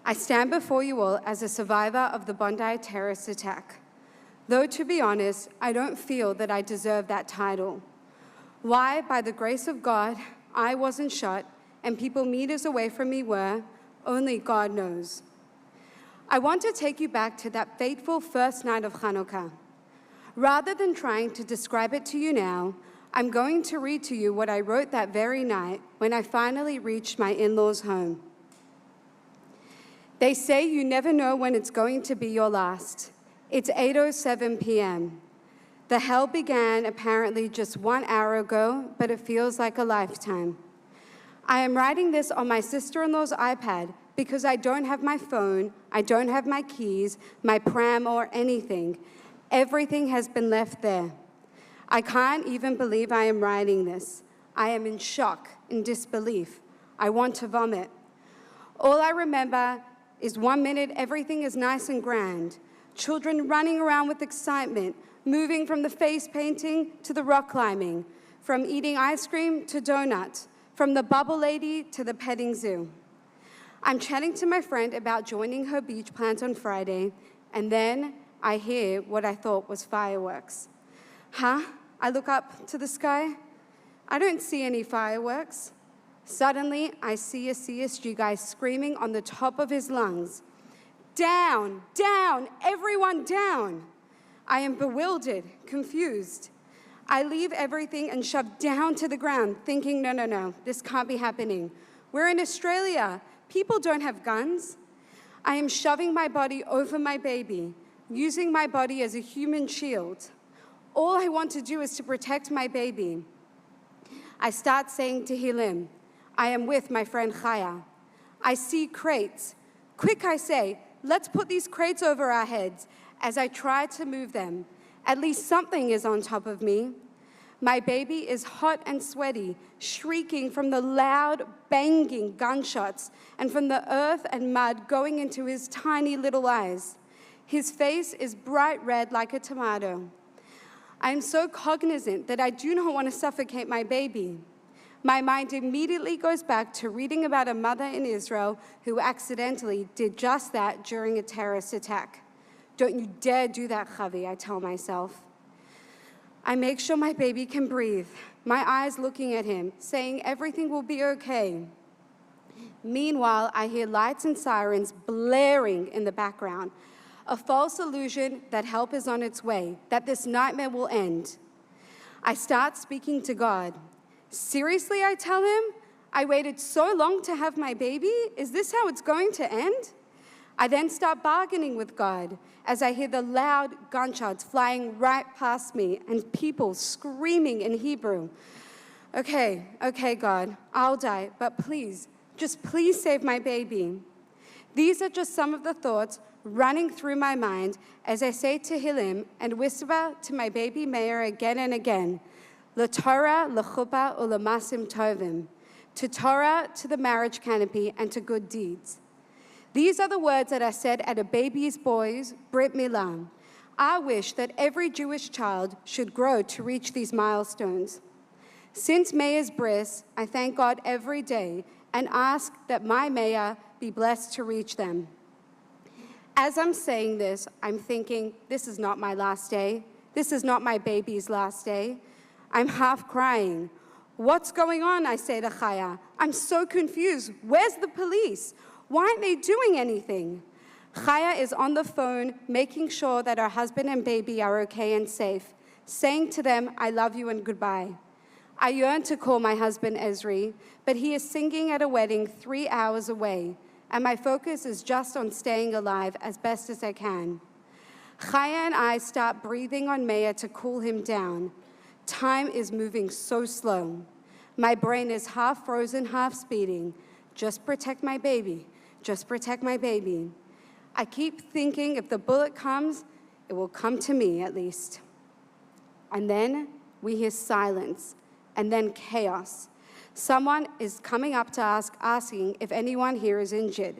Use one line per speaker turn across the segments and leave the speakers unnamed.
I stand before you all as a survivor of the Bondi terrorist attack. Though, to be honest, I don't feel that I deserve that title. Why, by the grace of God, I wasn't shot and people meters away from me were, only God knows. I want to take you back to that fateful first night of Hanukkah. Rather than trying to describe it to you now, I'm going to read to you what I wrote that very night when I finally reached my in-laws' home. They say you never know when it's going to be your last. It's 8:07 p.m. The hell began apparently just 1 hour ago, but it feels like a lifetime. I am writing this on my sister-in-law's iPad because I don't have my phone, I don't have my keys, my pram, or anything. Everything has been left there. I can't even believe I am writing this. I am in shock, in disbelief. I want to vomit. All I remember is 1 minute everything is nice and grand. Children running around with excitement, moving from the face painting to the rock climbing, from eating ice cream to donuts, from the bubble lady to the petting zoo. I'm chatting to my friend about joining her beach plans on Friday, and then I hear what I thought was fireworks. Huh? I look up to the sky. I don't see any fireworks. Suddenly, I see a CSG guy screaming on the top of his lungs, "Down, down, everyone down!" I am bewildered, confused. I leave everything and shove down to the ground, thinking, no, this can't be happening. We're in Australia. People don't have guns. I am shoving my body over my baby, using my body as a human shield. All I want to do is to protect my baby. I start saying to Hilim, I am with my friend Chaya. I see crates. Quick, I say, let's put these crates over our heads as I try to move them. At least something is on top of me. My baby is hot and sweaty, shrieking from the loud, banging gunshots and from the earth and mud going into his tiny little eyes. His face is bright red like a tomato. I am so cognizant that I do not want to suffocate my baby. My mind immediately goes back to reading about a mother in Israel who accidentally did just that during a terrorist attack. Don't you dare do that, Chavi, I tell myself. I make sure my baby can breathe, my eyes looking at him, saying everything will be okay. Meanwhile, I hear lights and sirens blaring in the background, a false illusion that help is on its way, that this nightmare will end. I start speaking to God. Seriously, I tell him, I waited so long to have my baby? Is this how it's going to end? I then start bargaining with God as I hear the loud gunshots flying right past me and people screaming in Hebrew. Okay, God, I'll die, but please, just please save my baby. These are just some of the thoughts running through my mind as I say to Hilim and whisper to my baby Meir again and again, L'Torah, l'chuppah, u'l'masim tovim, to Torah, to the marriage canopy, and to good deeds. These are the words that are said at a baby's boy's Brit Milah. I wish that every Jewish child should grow to reach these milestones. Since Meir's bris, I thank God every day and ask that my Meir be blessed to reach them. As I'm saying this, I'm thinking, this is not my last day. This is not my baby's last day. I'm half crying. What's going on, I say to Chaya. I'm so confused. Where's the police? Why aren't they doing anything? Chaya is on the phone, making sure that her husband and baby are okay and safe, saying to them, I love you and goodbye. I yearn to call my husband Ezri, but he is singing at a wedding 3 hours away, and my focus is just on staying alive as best as I can. Chaya and I start breathing on Meir to cool him down. Time is moving so slow. My brain is half frozen, half speeding. Just protect my baby. Just protect my baby. I keep thinking if the bullet comes, it will come to me at least. And then we hear silence, and then chaos. Someone is coming up to us asking if anyone here is injured.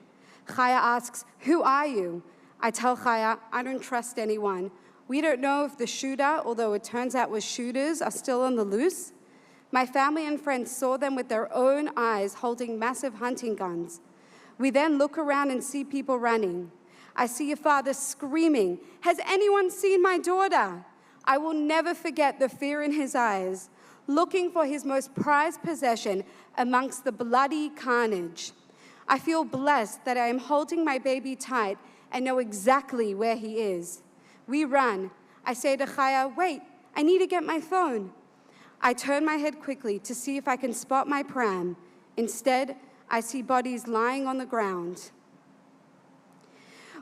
Chaya asks, who are you? I tell Chaya, I don't trust anyone. We don't know if the shooter, although it turns out was shooters, are still on the loose. My family and friends saw them with their own eyes holding massive hunting guns. We then look around and see people running. I see a father screaming, "Has anyone seen my daughter?" I will never forget the fear in his eyes, looking for his most prized possession amongst the bloody carnage. I feel blessed that I am holding my baby tight and know exactly where he is. We run. I say to Chaya, "Wait, I need to get my phone." I turn my head quickly to see if I can spot my pram. Instead, I see bodies lying on the ground.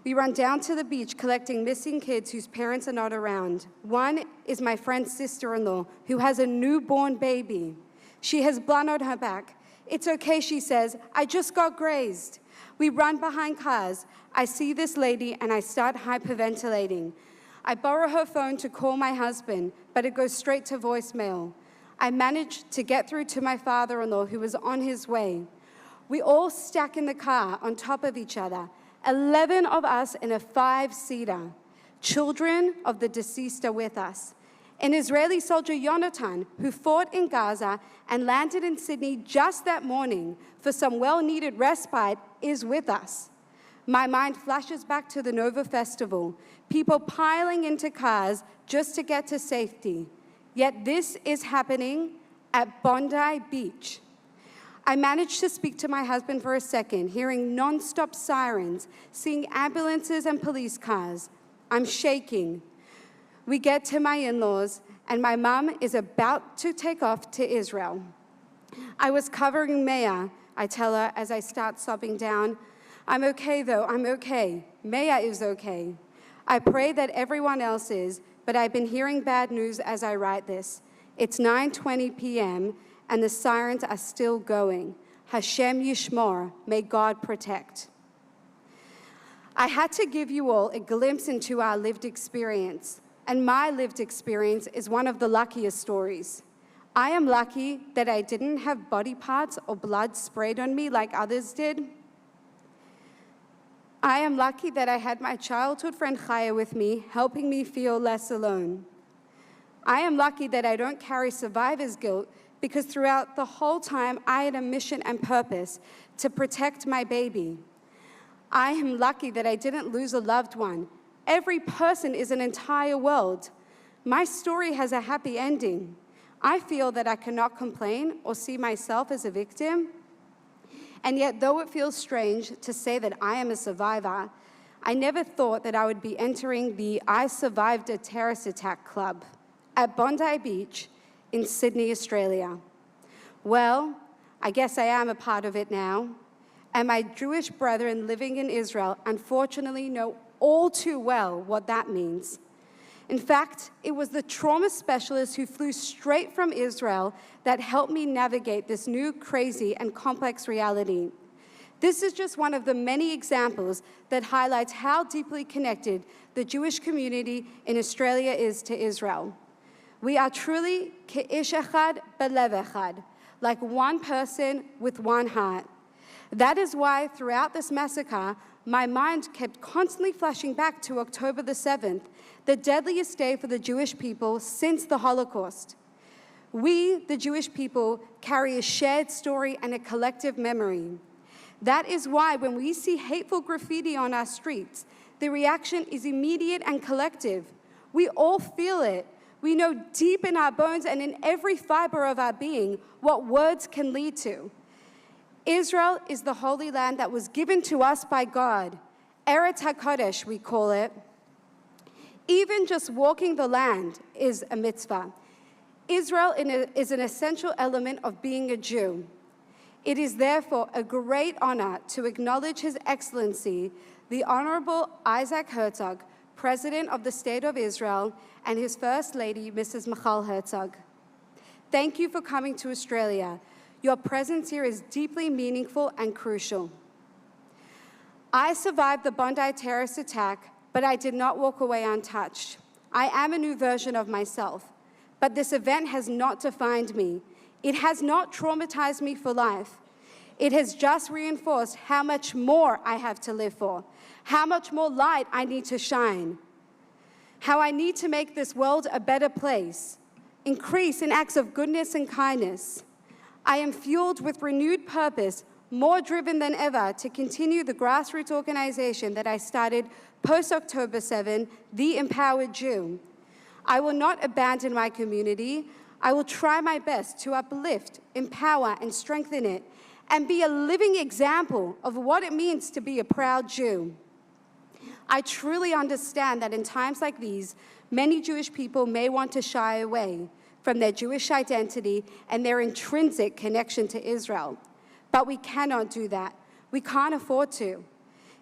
We run down to the beach collecting missing kids whose parents are not around. One is my friend's sister-in-law who has a newborn baby. She has blood on her back. "It's okay," she says, "I just got grazed." We run behind cars. I see this lady and I start hyperventilating. I borrow her phone to call my husband, but it goes straight to voicemail. I manage to get through to my father-in-law who was on his way. We all stack in the car on top of each other, 11 of us in a 5-seater. Children of the deceased are with us. An Israeli soldier, Yonatan, who fought in Gaza and landed in Sydney just that morning for some well-needed respite, is with us. My mind flashes back to the Nova Festival, people piling into cars just to get to safety. Yet this is happening at Bondi Beach. I managed to speak to my husband for a second, hearing non-stop sirens, seeing ambulances and police cars. I'm shaking. We get to my in-laws, and my mom is about to take off to Israel. I was covering Maya, I tell her as I start sobbing down. "I'm okay, though, I'm okay. Maya is okay." I pray that everyone else is, but I've been hearing bad news as I write this. It's 9:20 p.m., and the sirens are still going. Hashem Yishmor, may God protect. I had to give you all a glimpse into our lived experience, and my lived experience is one of the luckiest stories. I am lucky that I didn't have body parts or blood sprayed on me like others did. I am lucky that I had my childhood friend Chaya with me, helping me feel less alone. I am lucky that I don't carry survivor's guilt because throughout the whole time, I had a mission and purpose to protect my baby. I am lucky that I didn't lose a loved one. Every person is an entire world. My story has a happy ending. I feel that I cannot complain or see myself as a victim. And yet, though it feels strange to say that I am a survivor, I never thought that I would be entering the I Survived a Terrorist Attack Club at Bondi Beach in Sydney, Australia. Well, I guess I am a part of it now, and my Jewish brethren living in Israel unfortunately know all too well what that means. In fact, it was the trauma specialist who flew straight from Israel that helped me navigate this new, crazy, and complex reality. This is just one of the many examples that highlights how deeply connected the Jewish community in Australia is to Israel. We are truly ke'ish echad belev echad, like one person with one heart. That is why throughout this massacre, my mind kept constantly flashing back to October the 7th, the deadliest day for the Jewish people since the Holocaust. We, the Jewish people, carry a shared story and a collective memory. That is why when we see hateful graffiti on our streets, the reaction is immediate and collective. We all feel it. We know deep in our bones and in every fiber of our being what words can lead to. Israel is the holy land that was given to us by God. Eretz HaKodesh, we call it. Even just walking the land is a mitzvah. Israel is an essential element of being a Jew. It is therefore a great honor to acknowledge His Excellency, the Honorable Isaac Herzog, President of the State of Israel, and his First Lady, Mrs. Michal Herzog. Thank you for coming to Australia. Your presence here is deeply meaningful and crucial. I survived the Bondi terrorist attack, but I did not walk away untouched. I am a new version of myself, but this event has not defined me. It has not traumatized me for life. It has just reinforced how much more I have to live for, how much more light I need to shine, how I need to make this world a better place, increase in acts of goodness and kindness. I am fueled with renewed purpose, more driven than ever to continue the grassroots organization that I started post-October 7, the Empowered Jew. I will not abandon my community. I will try my best to uplift, empower, and strengthen it, and be a living example of what it means to be a proud Jew. I truly understand that in times like these, many Jewish people may want to shy away from their Jewish identity and their intrinsic connection to Israel. But we cannot do that. We can't afford to.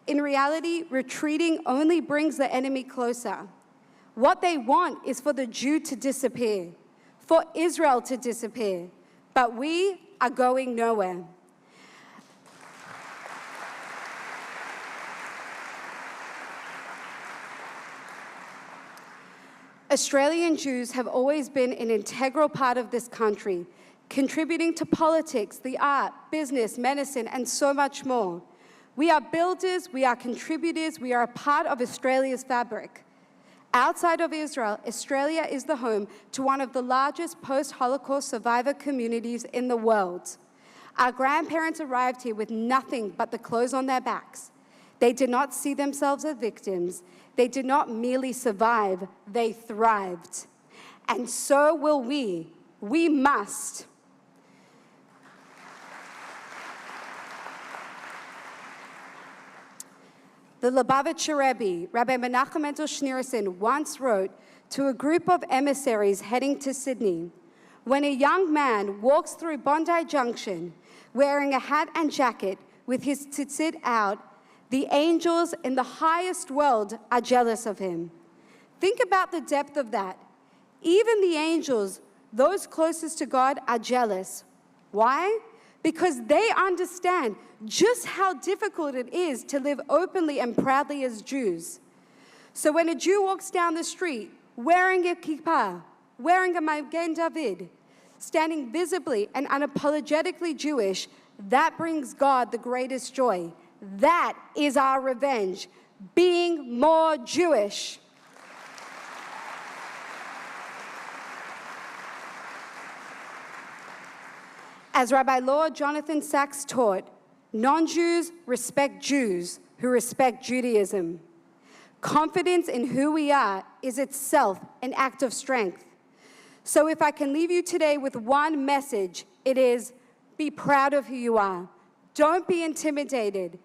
In reality, retreating only brings the enemy closer. What they want is for the Jew to disappear, for Israel to disappear, but we are going nowhere. Australian Jews have always been an integral part of this country, contributing to politics, the art, business, medicine, and so much more. We are builders, we are contributors, we are a part of Australia's fabric. Outside of Israel, Australia is the home to one of the largest post-Holocaust survivor communities in the world. Our grandparents arrived here with nothing but the clothes on their backs. They did not see themselves as victims. They did not merely survive, they thrived. And so will we. We must. The Lubavitcher Rebbe, Rabbi Menachem Mendel Schneerson, once wrote to a group of emissaries heading to Sydney, "When a young man walks through Bondi Junction wearing a hat and jacket with his tzitzit out, the angels in the highest world are jealous of him." Think about the depth of that. Even the angels, those closest to God, are jealous. Why? Because they understand just how difficult it is to live openly and proudly as Jews. So when a Jew walks down the street wearing a kippah, wearing a Magen David, standing visibly and unapologetically Jewish, that brings God the greatest joy. That is our revenge, being more Jewish. As Rabbi Lord Jonathan Sachs taught, non-Jews respect Jews who respect Judaism. Confidence in who we are is itself an act of strength. So if I can leave you today with one message, it is, be proud of who you are. Don't be intimidated.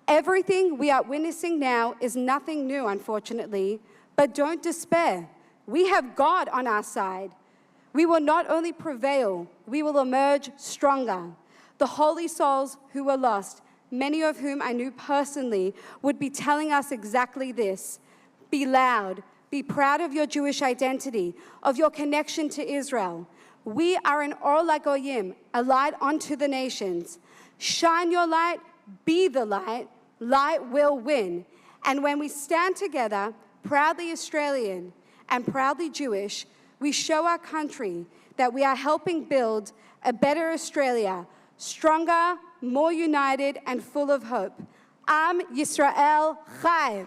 Everything we are witnessing now is nothing new, unfortunately, but don't despair. We have God on our side. We will not only prevail, we will emerge stronger. The holy souls who were lost, many of whom I knew personally, would be telling us exactly this. Be loud, be proud of your Jewish identity, of your connection to Israel. We are an Or LaGoyim, a light unto the nations. Shine your light, be the light, light will win. And when we stand together, proudly Australian and proudly Jewish, we show our country that we are helping build a better Australia, stronger, more united, and full of hope. Am Yisrael Chai.